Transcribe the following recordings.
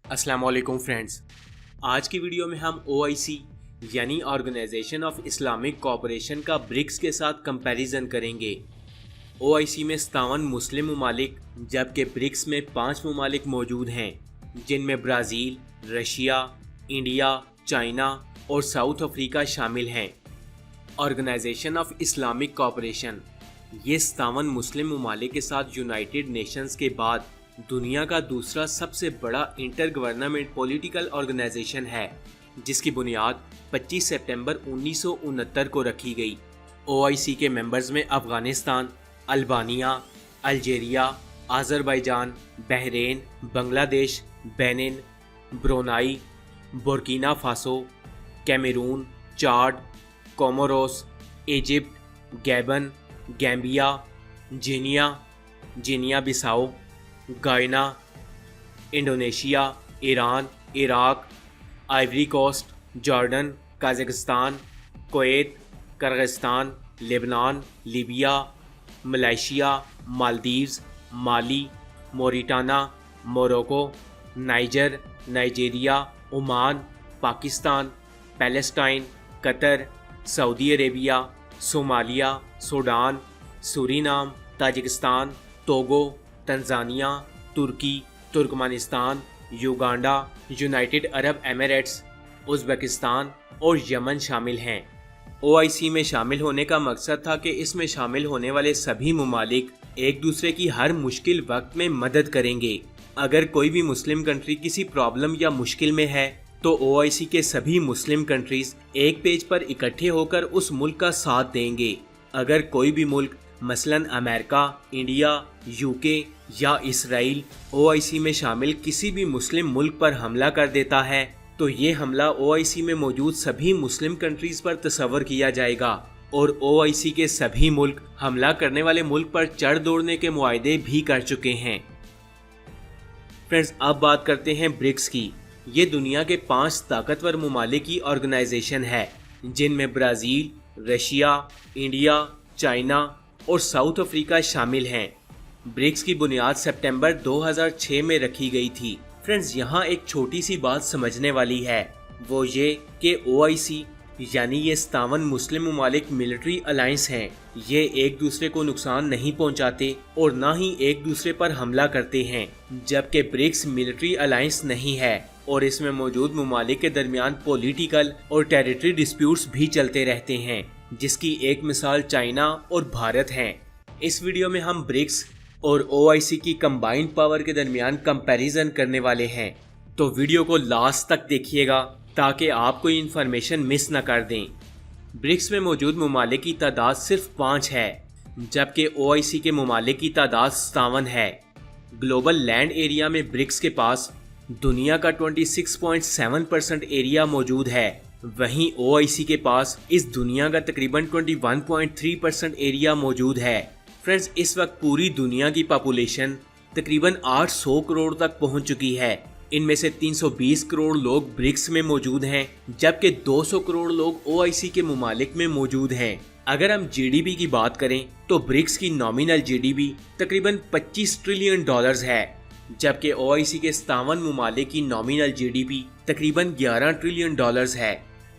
अस्सलाम वालेकुम फ्रेंड्स। आज की वीडियो में हम OIC यानी ऑर्गेनाइजेशन ऑफ इस्लामिक कोऑपरेशन का ब्रिक्स के साथ कंपैरिजन करेंगे। OIC में 57 मुस्लिम ममालिक जबकि ब्रिक्स में 5 ममालिक मौजूद हैं जिनमें ब्राज़ील, रशिया, इंडिया, चाइना और साउथ अफ्रीका शामिल हैं। ऑर्गेनाइजेशन ऑफ इस्लामिक कोऑपरेशन ये 57 मुस्लिम ममालिक के साथ यूनाइटेड नेशंस के बाद दुनिया का दूसरा सबसे बड़ा इंटर गवर्नमेंट पॉलिटिकल ऑर्गेनाइजेशन है जिसकी बुनियाद 25 सितंबर 1969 को रखी गई। OIC के मेंबर्स में Afghanistan, Albania, Algeria, Azerbaijan, Bahrain, Bangladesh, Benin, Brunei, Burkina Faso, Cameroon, Chad, Comoros, Egypt, Gabon, Gambia, Guinea Bissau, Guyana, Indonesia, Iran, Iraq, Ivory Coast, Jordan, Kazakhstan, Kuwait, Kyrgyzstan, Lebanon, Libya, Malaysia, Maldives, Mali, Mauritania, Morocco, Niger, Nigeria, Oman, Pakistan, Palestine, Qatar, Saudi Arabia, Somalia, Sudan, Suriname, Tajikistan, Togo, Tanzania, तुर्की, Turkmenistan, Uganda, United Arab Emirates, Uzbekistan और Yemen शामिल हैं। OIC में शामिल होने का मकसद था कि इसमें शामिल होने वाले सभी ममालिक एक दूसरे की हर मुश्किल वक्त में मदद करेंगे। अगर कोई भी मुस्लिम कंट्री किसी प्रॉब्लम या मुश्किल में है तो OIC के सभी मुस्लिम कंट्रीज एक पेज पर इकट्ठे होकर उस मुल्क का साथ देंगे। अगर कोई भी मुल्क मसलन अमेरिका, इंडिया, UK या इसराइल OIC में शामिल किसी भी मुस्लिम मुल्क पर हमला कर देता है तो ये हमला OIC में मौजूद सभी मुस्लिम कंट्रीज पर तस्वर किया जाएगा और OIC के सभी मुल्क हमला करने वाले मुल्क पर चढ़ दौड़ने के मुआहदे भी कर चुके हैं। फ्रेंड्स, अब बात करते हैं ब्रिक्स की। ये दुनिया के 5 ताकतवर ममालिक की ऑर्गेनाइजेशन है जिनमें ब्राज़ील, रशिया, इंडिया, चाइना और साउथ अफ्रीका शामिल हैं। ब्रिक्स की बुनियाद सितंबर 2006 में रखी गई थी। फ्रेंड्स, यहाँ एक छोटी सी बात समझने वाली है, वो ये कि OIC यानी ये 57 मुस्लिम ममालिक मिलिट्री अलायंस हैं। ये एक दूसरे को नुकसान नहीं पहुँचाते और ना ही एक दूसरे पर हमला करते हैं, जबकि ब्रिक्स मिलिट्री अलायंस नहीं है और इसमें मौजूद ममालिक के दरमियान पॉलिटिकल और टेरिटरी डिस्प्यूट्स भी चलते रहते हैं, जिसकी एक मिसाल चाइना और भारत हैं। इस वीडियो में हम ब्रिक्स और OIC की कंबाइंड पावर के दरमियान कंपैरिजन करने वाले हैं, तो वीडियो को लास्ट तक देखिएगा ताकि आप कोई इन्फॉर्मेशन मिस न कर दें। ब्रिक्स में मौजूद ममालिक की तादाद सिर्फ 5 है जबकि OIC के ममालिक की तादाद 57 है। ग्लोबल लैंड एरिया में ब्रिक्स के पास दुनिया का 26.7% एरिया मौजूद है, वहीं OIC के पास इस दुनिया का तकरीबन 21.3% एरिया मौजूद है। फ्रेंड्स, इस वक्त पूरी दुनिया की पॉपुलेशन तकरीबन 800 करोड़ तक पहुंच चुकी है। इनमें से 320 करोड़ लोग ब्रिक्स में मौजूद हैं जबकि 200 करोड़ लोग OIC के ममालिक में मौजूद हैं। अगर हम GDP की बात करें तो ब्रिक्स की नॉमिनल GDP तकरीबन $25 ट्रिलियन है जबकि OIC के 57 ममालिक की नॉमिनल GDP तकरीबन $11 ट्रिलियन है।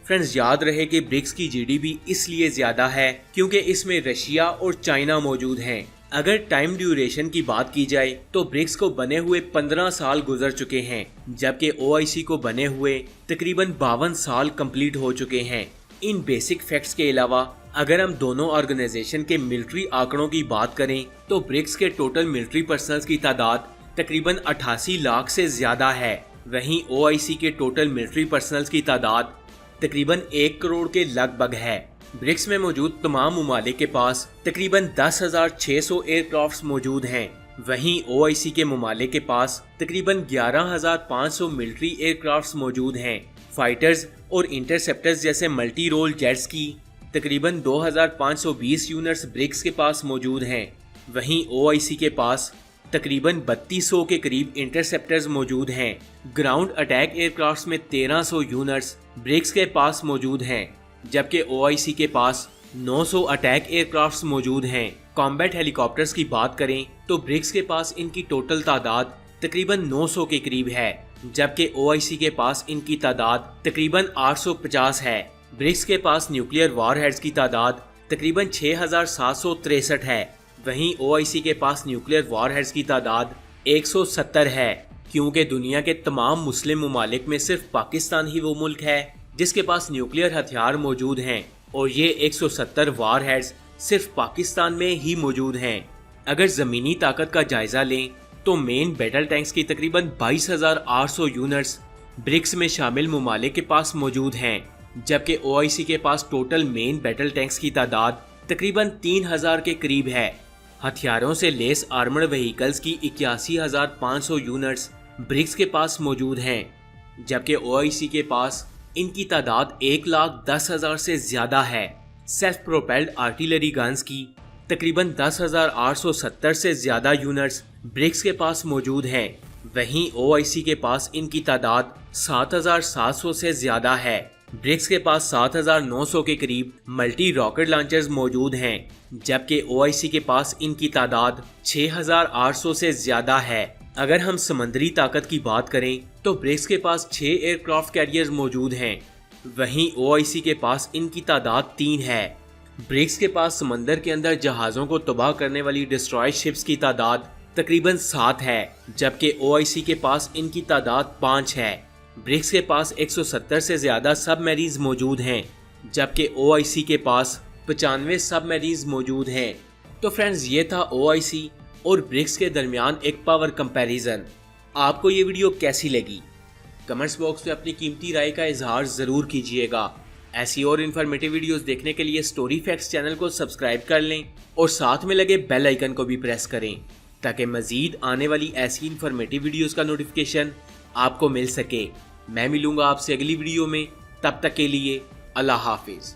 फ्रेंड्स, याद रहे कि ब्रिक्स की GDP इसलिए ज़्यादा है क्योंकि इसमें रशिया और चाइना मौजूद हैं। अगर टाइम ड्यूरेशन की बात की जाए तो ब्रिक्स को बने हुए 15 साल गुजर चुके हैं जबकि OIC को बने हुए तकरीबन 52 साल कंप्लीट हो चुके हैं। इन बेसिक फैक्ट्स के अलावा अगर हम दोनों ऑर्गेनाइजेशन के मिलिट्री आंकड़ों की बात करें तो ब्रिक्स के टोटल मिलिट्री पर्सनल की तादाद तकरीबन 88 लाख से ज़्यादा है, वहीं OIC के टोटल मिलिट्री पर्सनल की तादाद तकरीबन 1 करोड़ के लगभग है। ब्रिक्स में मौजूद तमाम ममालिक के पास तकरीबन 10,600 एयरक्राफ्ट मौजूद हैं, वहीं OIC के ममालिक के पास तकरीबन 11,500 मिलिट्री एयरक्राफ्ट मौजूद हैं। फाइटर्स और इंटरसेप्टर्स जैसे मल्टी रोल जेट्स की तकरीबन 2,520 यूनिट्स ब्रिक्स के पास मौजूद हैं, वहीं OIC के पास तकरीबन 3200 के करीब इंटरसेप्टर्स मौजूद हैं। ग्राउंड अटैक एयरक्राफ्ट में 1300 यूनिट्स ब्रिक्स के पास मौजूद हैं जबकि OIC के पास 900 अटैक एयरक्राफ्ट मौजूद हैं। कॉम्बैट हेलीकॉप्टर्स की बात करें तो ब्रिक्स के पास इनकी टोटल तादाद तकरीबन 900 के करीब है जबकि OIC के पास इनकी तादाद तकरीबन 850 है। ब्रिक्स के पास न्यूक्लियर वॉरहेड्स की तादाद तकरीबन 6763 है। वहीं OIC के पास न्यूक्लियर वॉरहेड्स की तादाद 170 है, क्योंकि दुनिया के तमाम मुस्लिम ममालिक में सिर्फ पाकिस्तान ही वो मुल्क है जिसके पास न्यूक्लियर हथियार मौजूद हैं, और ये 170 वॉरहेड्स सिर्फ पाकिस्तान में ही मौजूद हैं। अगर ज़मीनी ताकत का जायजा लें तो मेन बैटल टैंक्स की तकरीबन 22,800 यूनिट्स ब्रिक्स में शामिल ममालिक के पास मौजूद हैं, जबकि OIC के पास टोटल मेन बैटल टैंक्स की तादाद तकरीबन 3000 के करीब है। हथियारों से लेस आर्मर्ड व्हीकल्स की 81,500 यूनिट्स ब्रिक्स के पास मौजूद हैं, जबकि OIC के पास इनकी तादाद 1,10,000 से ज़्यादा है। सेल्फ प्रोपेल्ड आर्टिलरी गन्स की तकरीबन 10,870 से ज़्यादा यूनिट्स ब्रिक्स के पास मौजूद हैं। वहीं OIC के पास इनकी तादाद 7,700 से ज़्यादा है। ब्रिक्स के पास 7,900 के करीब मल्टी रॉकेट लॉन्चर्स मौजूद हैं, जबकि OIC के पास इनकी तादाद 6,800 से ज़्यादा है। अगर हम समंदरी ताकत की बात करें तो ब्रिक्स के पास 6 एयरक्राफ्ट कैरियर्स मौजूद हैं, वहीं OIC के पास इनकी तादाद 3 है। ब्रिक्स के पास समंदर के अंदर जहाज़ों को तबाह करने वाली डिस्ट्रॉय शिप्स की तादाद तकरीबन 7 है, जबकि OIC के पास इनकी तादाद 5 है। ब्रिक्स के पास 170 से ज़्यादा सबमरीन्स मौजूद हैं, जबकि OIC के पास 95 सबमरीन्स मौजूद हैं। तो फ्रेंड्स, ये था OIC और ब्रिक्स के दरमियान एक पावर कंपैरिजन। आपको ये वीडियो कैसी लगी? कमेंट्स बॉक्स में अपनी कीमती राय का इजहार ज़रूर कीजिएगा। ऐसी और इन्फॉर्मेटिव वीडियोस देखने के लिए स्टोरी फैक्ट्स चैनल को सब्सक्राइब कर लें और साथ में लगे बेल आइकन को भी प्रेस करें, ताकि मज़ीद आने वाली ऐसी इन्फॉर्मेटिव वीडियोस का नोटिफिकेशन आपको मिल सके। मैं मिलूंगा आपसे अगली वीडियो में, तब तक के लिए अल्लाह हाफिज़।